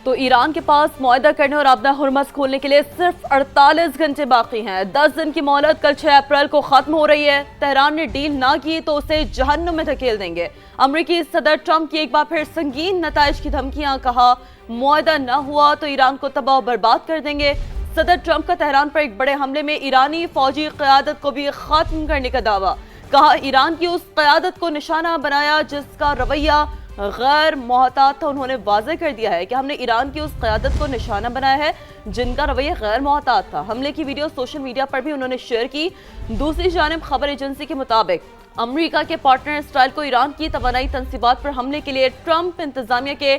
तो ईरान के पास मुआहदा करने और अपना हुर्मस खोलने के लिए सिर्फ 48 घंटे बाकी हैं। 10 दिन की मोहलत कल 6 अप्रैल को खत्म हो रही है। तेहरान ने डील ना की तो उसे जहन्नुम में धकेल देंगे। अमेरिकी सदर ट्रंप की एक बार फिर संगीन नताइज की धमकियां, कहा मुआहदा न हुआ तो ईरान को तबाह बर्बाद कर देंगे। सदर ट्रंप का तेहरान पर एक बड़े हमले में ईरानी फौजी क़यादत को भी खत्म करने का दावा, कहा ईरान की उस क़यादत को निशाना बनाया जिसका रवैया गैर मोहतात था। उन्होंने वाज़ेह कर दिया है कि हमने ईरान की उस क़यादत को निशाना बनाया है जिनका रवैया गैर मोहतात था। हमले की वीडियो सोशल मीडिया पर भी उन्होंने शेयर की। दूसरी जानिब खबर एजेंसी के मुताबिक अमेरिका के पार्टनर इसराइल को ईरान की तवानाई तंसीबात पर हमले के लिए ट्रंप इंतजामिया के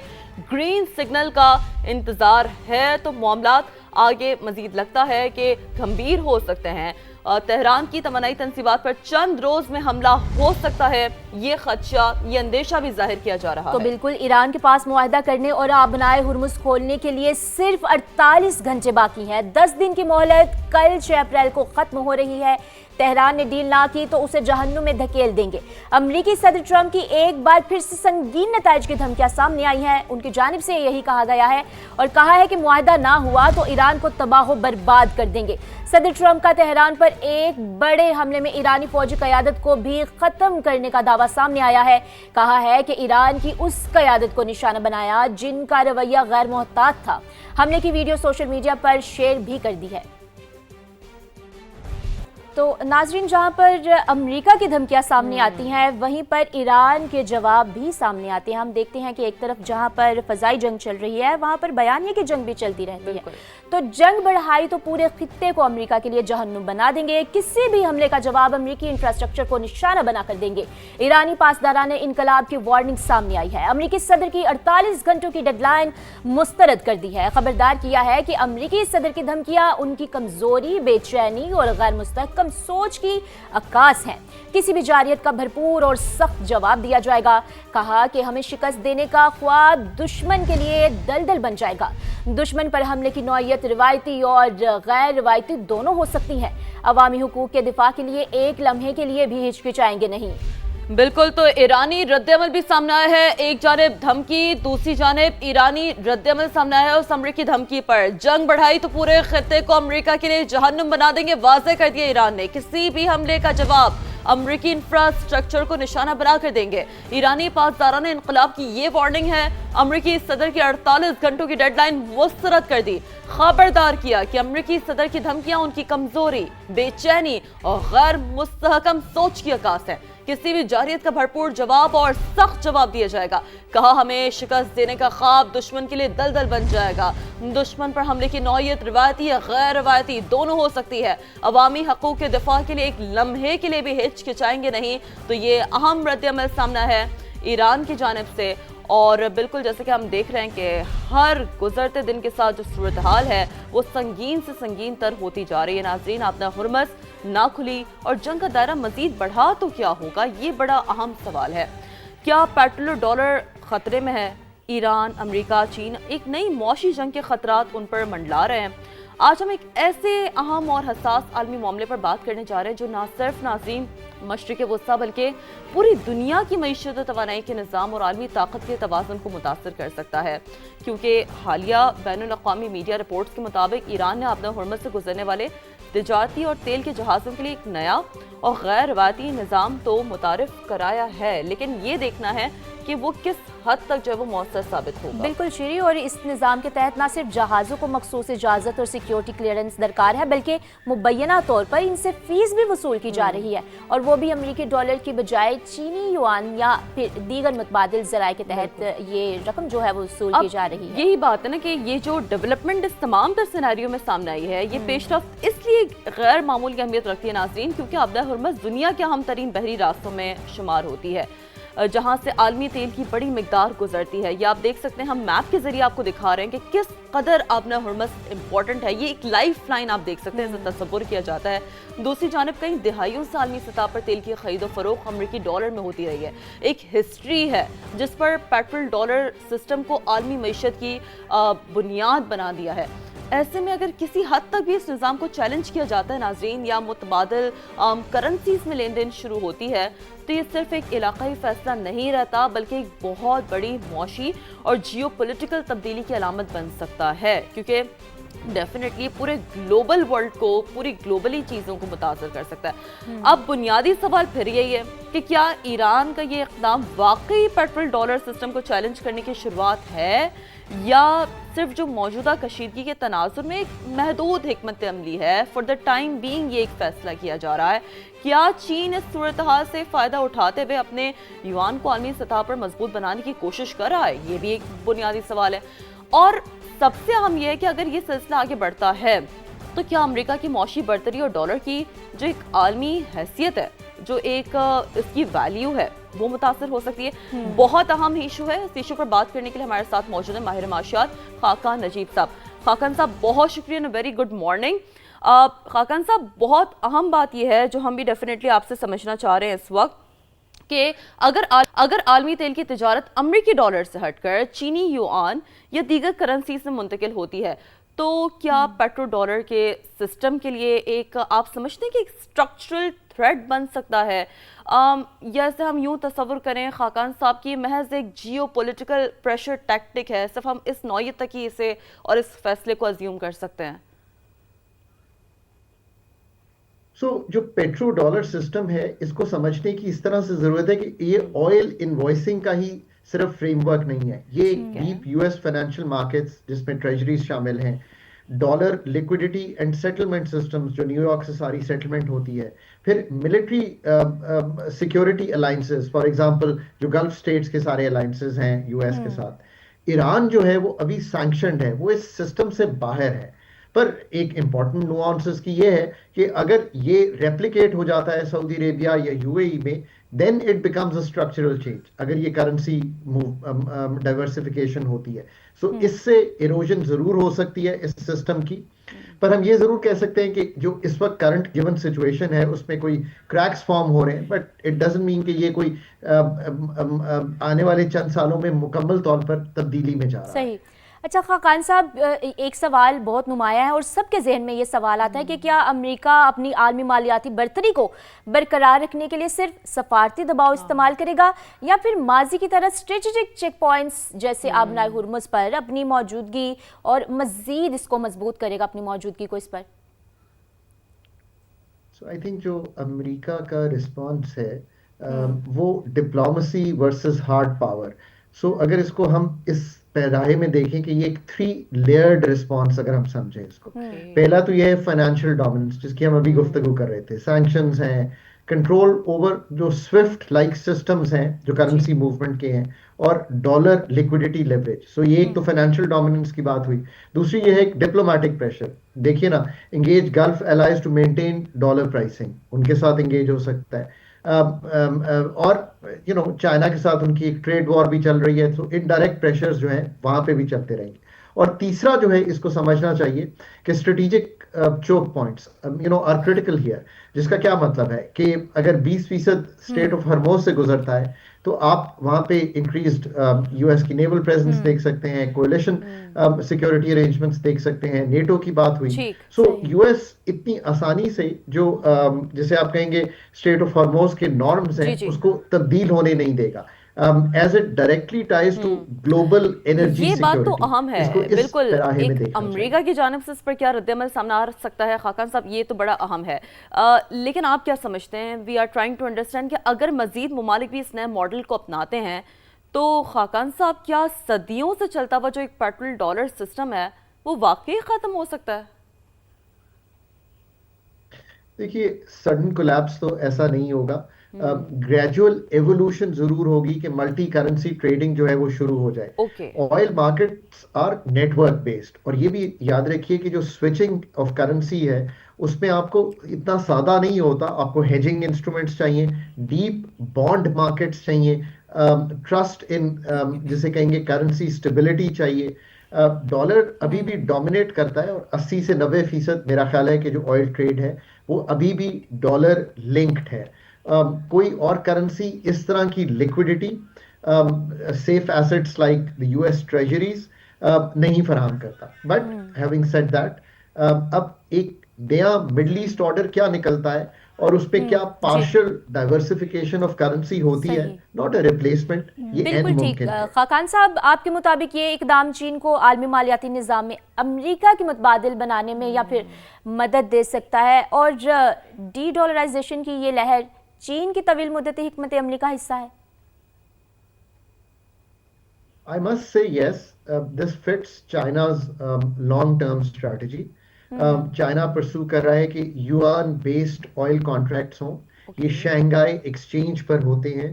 ग्रीन सिग्नल का इंतजार है। तो मामलात आगे मजीद लगता है कि गंभीर हो सकते हैं। तेहरान की तवानाई तंसीबात पर चंद रोज में हमला हो सकता है, ये खदशा, ये अंदेशा भी जाहिर किया जा रहा है। तो बिल्कुल ईरान के पास मुआहदा करने और आबनाए हुर्मुज खोलने के लिए सिर्फ 48 घंटे बाकी हैं। 10 दिन की मोहलत कल 6 अप्रैल को खत्म हो रही है। तेहरान ने डील ना की तो उसे जहन्नुम में धकेल देंगे। अमेरिकी सदर ट्रंप की एक बार फिर से संगीन नताइज की धमकियां सामने आई हैं। उनकी जानिब से यही कहा गया है और कहा है कि मुआहदा ना हुआ तो ईरान को तबाह बर्बाद कर देंगे। सदर ट्रंप का तेहरान पर एक बड़े हमले में ईरानी फौजी क़यादत को भी खत्म करने का दावा सामने आया है। कहा है कि ईरान की उस क़यादत को निशाना बनाया जिनका रवैया गैर मोहतात था। हमले की वीडियो सोशल मीडिया पर शेयर भी कर दी है। तो नाजरीन, जहां पर अमेरिका की धमकियां सामने आती हैं वहीं पर ईरान के जवाब भी सामने आते हैं। हम देखते हैं कि एक तरफ जहां पर फ़ज़ाई जंग चल रही है वहां पर बयानिए की जंग भी चलती रहती है। तो जंग बढ़ाई तो पूरे खित्ते को अमेरिका के लिए जहन्नुम बना देंगे। किसी भी हमले का जवाब अमेरिकी इंफ्रास्ट्रक्चर को निशाना बनाकर देंगे। ईरानी पासदाराने इनकलाब की वार्निंग सामने आई है। अमेरिकी सदर की 48 घंटों की डेडलाइन मुस्तरद कर दी है। खबरदार किया है कि अमेरिकी सदर की धमकियां उनकी कमजोरी, बेचैनी और गैर मुस्तहकम सोच की अक्कास हैं। किसी भी जारियत का भरपूर और सख्त जवाब दिया जाएगा। कहा कि हमें शिकस्त देने का ख्वाब दुश्मन के लिए दलदल बन जाएगा। दुश्मन पर हमले की नौयत रिवायती और गैर रिवायती दोनों हो सकती है। अवामी हुकूक के दिफा के लिए एक लम्हे के लिए भी हिचकिचाएंगे नहीं। बिल्कुल, तो ईरानी रद्दअमल भी सामने आया है। एक जानिब धमकी, दूसरी जानिब ईरानी रद्दअमल सामने आया है। उस अमेरिकी धमकी पर जंग बढ़ाई तो पूरे खित्ते को अमेरिका के लिए जहन्नुम बना देंगे, वाज़ेह कर दिया ईरान ने। किसी भी हमले का जवाब अमेरिकी इंफ्रास्ट्रक्चर को निशाना बना कर देंगे। ईरानी पासदारान इनकलाब की ये वार्निंग है। अमेरिकी सदर की 48 घंटों की डेडलाइन मुस्तरद कर दी। खबरदार किया कि अमेरिकी सदर की धमकियां उनकी कमजोरी, बेचैनी और गैर मुस्तहकम सोच की अक्कास है। किसी भी जारियत का भरपूर जवाब और सख्त जवाब दिया जाएगा। कहा हमें शिकस्त देने का ख्वाब दुश्मन के लिए दलदल बन जाएगा। दुश्मन पर हमले की नौयत रिवायती या गैर रिवायती दोनों हो सकती है। अवामी हकूक के दिफा के लिए एक लम्हे के लिए भी हिचकिचाएंगे नहीं। तो ये अहम रद्दअमल सामना है ईरान की जानिब से। और बिल्कुल जैसे कि हम देख रहे हैं कि हर गुजरते दिन के साथ जो सूरत हाल है वो संगीन से संगीन तर होती जा रही है। नाज़रीन, अपना हुर्मस ना खुली और जंग का दायरा मजीद बढ़ा तो क्या होगा, ये बड़ा अहम सवाल है। क्या पेट्रोल डॉलर खतरे में है? ईरान, अमेरिका, चीन एक नई मौशी जंग के खतरात उन पर मंडला रहे हैं। आज हम एक ऐसे अहम और हसास आलमी मामले पर बात करने जा रहे हैं जो ना सिर्फ नाज़रीन मशरिक़ वस्ता बल्कि पूरी दुनिया की मईशत और तवानाई के निज़ाम और आलमी ताकत के तवाज़ुन को मुतासर कर सकता है। क्योंकि हालिया बैनुल-अक़वामी मीडिया रिपोर्ट्स के मुताबिक ईरान ने अपना हुर्मस से गुजरने वाले तिजारती और तेल के जहाज़ों के लिए एक नया और गैर रवायती निज़ाम तो मुतारिफ कराया है, लेकिन ये देखना है कि वो किस हद तक जो है वो मौसर साबित होगा। बिल्कुल श्री, और इस निज़ाम के तहत न सिर्फ जहाज़ों को मखसूस इजाज़त और सिक्योरिटी क्लियरेंस दरकार है बल्कि मुबैना तौर पर इनसे फीस भी वसूल की जा रही है, और वो भी अमेरिकी डॉलर की बजाय चीनी युआन या फिर दीगर मुतबादिल ज़राए के तहत ये रकम जो है वो वसूल की जा रही है। यही बात है ना कि ये जो डेवलपमेंट इस तमाम तर सिनेरियो में सामने आई है, ये पेशरफ्त इसलिए गैर मामूली अहमियत रखती है नाज़रीन क्योंकि अपना हुर्मस दुनिया के अहम तरीन बहरी रास्तों में शुमार होती है जहां से आलमी तेल की बड़ी मिकदार गुजरती है। ये आप देख सकते हैं, हम मैप के जरिए आपको दिखा रहे हैं कि किस कदर अपना हुर्मस इंपॉर्टेंट है। ये एक लाइफ लाइन आप देख सकते हैं, इसे तस्वुर किया जाता है। दूसरी जानिब कई दिहाइयों से आलमी सतह पर तेल की खरीदो फरोख्त अमेरिकी डॉलर में होती रही है। एक हिस्ट्री है जिस पर पेट्रोल डॉलर सिस्टम को आलमी मईशत की बुनियाद बना दिया है। ऐसे में अगर किसी हद तक भी इस निज़ाम को चैलेंज किया जाता है नाजरीन, या मुतबादल करेंसीज में लेन देन शुरू होती है, तो ये सिर्फ एक इलाकाई फैसला नहीं रहता बल्कि एक बहुत बड़ी मौशी और जियोपॉलिटिकल तब्दीली की अलामत बन सकता है, क्योंकि डेफिनेटली पूरे ग्लोबल वर्ल्ड को, पूरी ग्लोबली चीज़ों को मुतासर कर सकता है। अब बुनियादी सवाल फिर यही है कि क्या ईरान का ये इक़दाम वाकई पेट्रोल डॉलर सिस्टम को चैलेंज करने की शुरुआत है, या सिर्फ जो मौजूदा कशीदगी के तनाजुर में एक महदूद हिकमत अमली है। फॉर द टाइम बीइंग ये एक फैसला किया जा रहा है। क्या चीन इस सूरत हाल से फ़ायदा उठाते हुए अपने युआन को आलमी सतह पर मजबूत बनाने की कोशिश कर रहा है? ये भी एक बुनियादी सवाल है। और सबसे अहम यह है कि अगर ये सिलसिला आगे बढ़ता है तो क्या अमेरिका की मौशी बढ़तरी और डॉलर की जो एक आलमी हैसियत है, जो एक इसकी वैल्यू है, वो मुतासर हो सकती है। बहुत अहम इशू है। इस इशू पर बात करने के लिए हमारे साथ मौजूद है माहिर माशियात खाकान नजीब साहब। खाकान साहब बहुत शुक्रिया, वेरी गुड मॉर्निंग। खाकान साहब, बहुत अहम बात यह है जो हम भी डेफिनेटली आपसे समझना चाह रहे हैं इस वक्त, कि अगर आलमी तेल की तिजारत अमरीकी डॉलर से हटकर चीनी युआन या दीगर करेंसीज में मुंतकिल होती है, तो क्या पेट्रो डॉलर के सिस्टम के लिए एक, आप समझते हैं कि एक स्ट्रक्चरल थ्रेट बन सकता है, या ऐसे हम यूं तस्वुर करें खाकान साहब की महज एक जियोपॉलिटिकल प्रेशर टैक्टिक है, सिर्फ हम इस नौयत तक ही इसे और इस फैसले को अज्यूम कर सकते हैं? जो पेट्रो डॉलर सिस्टम है, इसको समझने की इस तरह से जरूरत है कि ये ऑयल इनवॉइसिंग का ही सिर्फ फ्रेमवर्क नहीं है। ये डीप यूएस फाइनेंशियल मार्केट्स जिसमें ट्रेजरीज शामिल हैं, dollar liquidity and settlement systems जो न्यूयॉर्क से सारी सेटलमेंट होती है, फिर military security alliances, for example जो गल्फ स्टेट्स के सारे अलायंसेस हैं यूएस के साथ। ईरान जो है वो अभी सैंक्शनड है, वो इस सिस्टम से बाहर है। पर एक इंपॉर्टेंट नुआंसेस की ये है कि अगर ये रेप्लिकेट हो जाता है सऊदी अरेबिया या यूएई में, then it becomes a structural change. अगर ये करेंसी डाइवर्सिफिकेशन होती है, सो इससे इरोजन जरूर हो सकती है इस सिस्टम की। पर हम ये जरूर कह सकते हैं कि जो इस वक्त करंट गिवन सिचुएशन है उसमें कोई क्रैक्स फॉर्म हो रहे हैं, बट इट डजंट मीन कि ये कोई आने वाले चंद सालों में मुकम्मल तौर पर तब्दीली में जा रहा है। सही। अच्छा खाकान साहब, एक सवाल बहुत नुमाया है और सबके जहन में ये सवाल आता है कि क्या अमेरिका अपनी आलमी मालियाती बर्तरी को बरकरार रखने के लिए सिर्फ सफारती दबाव इस्तेमाल करेगा, या फिर माजी की तरह स्ट्रेटेजिक चेक पॉइंट्स जैसे आबनाए हुर्मुज़ पर अपनी मौजूदगी और मजीद इसको मजबूत करेगा, अपनी मौजूदगी को इस पर? आई थिंक जो अमेरिका का रिस्पॉन्स है वो डिप्लोमेसी वर्सेस हार्ड पावर। अगर इसको हम इस पैराहे में देखें कि ये एक 3 लेयर्ड रिस्पॉन्स अगर हम समझें इसको, पहला तो ये है फाइनेंशियल डोमिनेंस जिसकी हम अभी गुफ्तगू कर रहे थे, सैंक्शंस हैं, कंट्रोल ओवर जो स्विफ्ट लाइक सिस्टम्स हैं जो करेंसी मूवमेंट के हैं, और डॉलर लिक्विडिटी लेवरेज। ये एक तो फाइनेंशियल डोमिनेंस की बात हुई। दूसरी ये है डिप्लोमेटिक प्रेशर। देखिए ना, engage gulf allies to maintain dollar pricing, उनके साथ एंगेज हो सकता है। और चाइना के साथ उनकी एक ट्रेड वॉर भी चल रही है, तो इनडायरेक्ट प्रेशर्स जो हैं वहां पे भी चलते रहेंगे। और तीसरा जो है, इसको समझना चाहिए कि strategic choke points are critical here, जिसका क्या मतलब है कि अगर 20% स्टेट ऑफ हॉर्मुज़ से गुजरता है तो आप वहां पे इंक्रीज्ड यूएस की नेवल प्रेजेंस देख सकते हैं, कोalition सिक्योरिटी अरेंजमेंट्स देख सकते हैं, नेटो की बात हुई। यूएस इतनी आसानी से जो जैसे आप कहेंगे स्टेट ऑफ हॉर्मुज़ के नॉर्म्स हैं उसको तब्दील होने नहीं देगा। as it directly ties to global energy ये बात तो security। अहम है, बिल्कुल। एक अमेरिका की जानिब से इस पर क्या रद्द-ए-अमल सामने आ सकता है खाकान साहब, ये तो बड़ा अहम है। लेकिन आप क्या समझते हैं, we are trying to understand कि अगर मजीद ममालिक भी इस नए मॉडल को अपनाते हैं तो खाकान साहब क्या सदियों से चलता हुआ जो एक पेट्रोल डॉलर सिस्टम है वो वाकई खत्म हो सकता है? देखिए, सडन कोलैप्स तो ऐसा नहीं होगा। ग्रेजुअल एवोल्यूशन जरूर होगी कि मल्टी करेंसी ट्रेडिंग जो है वो शुरू हो जाए। Oil markets are network based, और ये भी याद रखिए कि जो स्विचिंग ऑफ करेंसी है उसमें आपको इतना सादा नहीं होता, आपको हेजिंग इंस्ट्रूमेंट्स चाहिए, डीप बॉन्ड मार्केट्स चाहिए, ट्रस्ट इन जिसे कहेंगे करेंसी स्टेबिलिटी चाहिए। डॉलर अभी भी डोमिनेट करता है और 80 से 90% मेरा ख्याल है कि जो ऑयल ट्रेड है वो अभी भी डॉलर लिंक्ड है। कोई और करेंसी इस तरह की liquidity, safe assets like the US treasuries नहीं फराहम करता। बट हैविंग सेड दैट, अब एक नया मिडल ईस्ट ऑर्डर क्या निकलता है और उस पे क्या जी पार्शियल डाइवर्सिफिकेशन ऑफ करेंसी होती है, सही नॉट अ रिप्लेसमेंट, ये बिल्कुल एन ठीक। मुमकिन है। खाकान साहब, आपके मुताबिक ये इकदाम चीन को आलमी मालियाती निज़ाम में अमेरिका के मुतबादिल बनाने में या फिर मदद दे सकता है, और डी डॉलराइजेशन की ये लहर चीन की तवील मुद्दती हिकमत अमली का हिस्सा है? I must say yes, this fits China's long-term strategy. China pursue कर रहा है कि युआन बेस्ड ऑयल कॉन्ट्रैक्ट्स हों, ये शंघाई एक्सचेंज पर होते हैं,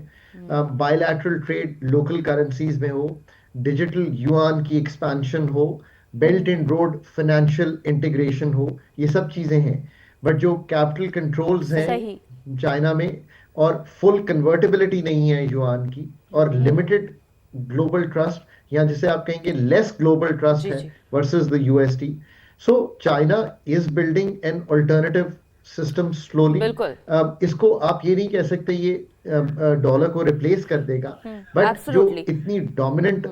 बायलैटरल ट्रेड लोकल करेंसीज में हो, डिजिटल युआन की एक्सपेंशन हो, belt and road financial integration हो, ये सब चीजें हैं। बट जो कैपिटल कंट्रोल्स हैं सही। चाइना में, और फुल कन्वर्टिबिलिटी नहीं है युआन की, और लिमिटेड ग्लोबल ट्रस्ट, या जिसे आप कहेंगे लेस ग्लोबल ट्रस्ट जी, है जी। Versus the USD. So China is building an alternative system slowly. बिल्कुल। इसको आप ये नहीं कह सकते ये डॉलर को रिप्लेस कर देगा, बट जो एब्सोल्युटली। इतनी डोमिनेंट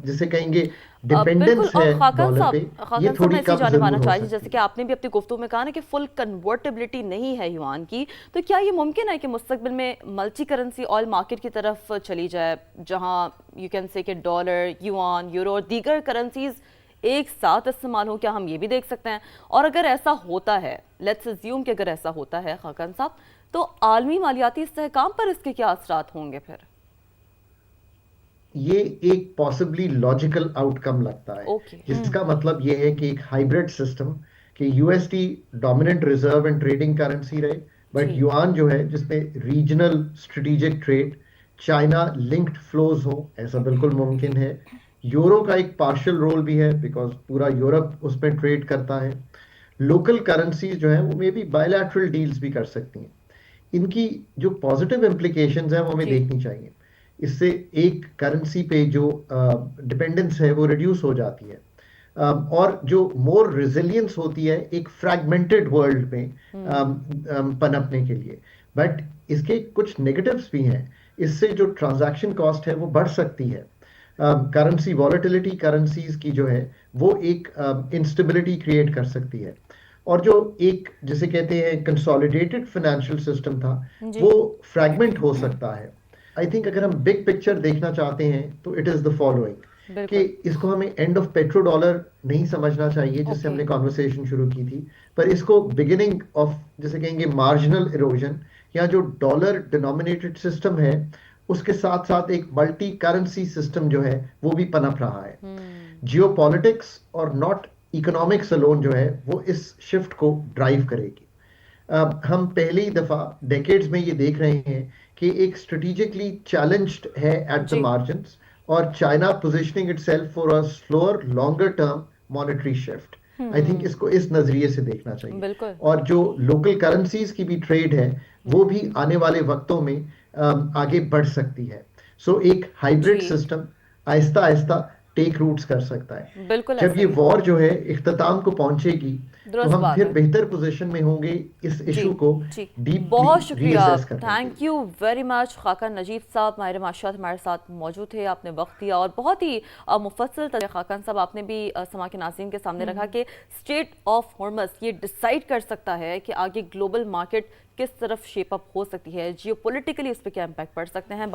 जिसे कहेंगे बिल्कुल। डिपेंडेंस और है खाकन डॉलर साहब, पे, खाकन ये साहब थोड़ी मैं इसी कम जाने जरूर माना हो चाहिए, सकती जैसे कि है। आपने भी अपनी गुफ्तगू में कहा ना कि फुल कन्वर्टेबिलिटी नहीं है युआन की, तो क्या ये मुमकिन है कि मुस्तकबिल में मल्टी करेंसी ऑयल मार्केट की तरफ चली जाए, जहां यू कैन से कि डॉलर, युआन, यूरो और दीगर करेंसीज एक साथ इस्तेमाल हो? क्या हम ये भी देख सकते हैं? और अगर ऐसा होता है, लेट्स अज्यूम कि अगर ऐसा होता है खाकन साहब, तो आलमी मालियाती इस्तेहकाम पर इसके क्या असरात होंगे फिर? ये एक पॉसिबली लॉजिकल आउटकम लगता है, ओके। जिसका मतलब ये है कि एक हाइब्रिड सिस्टम, कि USD dominant reserve and trading currency रहे, बट जी। युआन जो है जिसमें regional strategic trade, China linked flows हो, ऐसा बिल्कुल मुमकिन है। यूरो का एक पार्शियल रोल भी है बिकॉज पूरा यूरोप उसमें ट्रेड करता है। लोकल करेंसीज जो है वो मे बी बायलैटरल डील्स भी कर सकती हैं। इनकी जो पॉजिटिव इम्प्लीकेशंस हैं वो हमें जी। देखनी चाहिए। इससे एक करेंसी पे जो डिपेंडेंस है वो रिड्यूस हो जाती है, और जो मोर रिजिलियंस होती है एक फ्रैगमेंटेड वर्ल्ड में पनपने के लिए। बट इसके कुछ नेगेटिव्स भी हैं। इससे जो ट्रांजैक्शन कॉस्ट है वो बढ़ सकती है। करेंसी वॉलेटिलिटी करेंसीज की जो है वो एक इंस्टेबिलिटी क्रिएट कर सकती है, और जो एक जिसे कहते हैं कंसोलिडेटेड फाइनेंशियल सिस्टम था जी वो फ्रैगमेंट हो सकता है। आई थिंक अगर हम बिग पिक्चर देखना चाहते हैं तो इट इज द फॉलोइंग, कि बिल्कुल। इसको हमें एंड ऑफ पेट्रो डॉलर नहीं समझना चाहिए जिससे ओके। हमने कॉन्वर्सेशन शुरू की थी, पर इसको बिगिनिंग ऑफ जिसे कहेंगे मार्जिनल इरोजन, या जो डॉलर डिनोमिनेटेड सिस्टम है उसके साथ साथ एक मल्टी करेंसी सिस्टम जो है वो भी पनप रहा है। जियोपॉलिटिक्स और नॉट इकोनॉमिक्स अलोन जो है वो इस शिफ्ट को ड्राइव करेगी। हम पहली दफा डेकेड्स में ये देख रहे हैं कि एक स्ट्रेटेजिकली चैलेंज्ड है एट द जी। मार्जिन्स, और China positioning itself for a slower longer term monetary shift. I think इसको इस नजरिए से देखना चाहिए। बिल्कुल। और जो लोकल करेंसीज की भी ट्रेड है वो भी आने वाले वक्तों में आगे बढ़ सकती है। सो एक हाइब्रिड जी। System Aahista Aahista take roots कर सकता है। बिल्कुल जब ऐसा ये ही है। वॉर जो है इख्तिताम को पहुंचेगी तो दुरुस्त हम बात फिर है। बेहतर पोजीशन में होंगे इस जी। इशू को जी। डीपली बहुत शुक्रिया, रीअसेस करने के लिए। Thank you very much. Khaqan Najeeb साहब माहिर माशियात हमारे साथ मौजूद थे, आपने वक्त दिया और बहुत ही मुफस्सल तरह खाकन साहब आपने भी समा के नाज़रीन के सामने रखा कि स्ट्रेट ऑफ हॉर्मस ये डिसाइड कर सकता है कि आगे ग्लोबल मार्केट किस तरफ शेप अप हो सकती है, जियोपॉलिटिकली उस पर क्या इम्पैक्ट पड़ सकते हैं।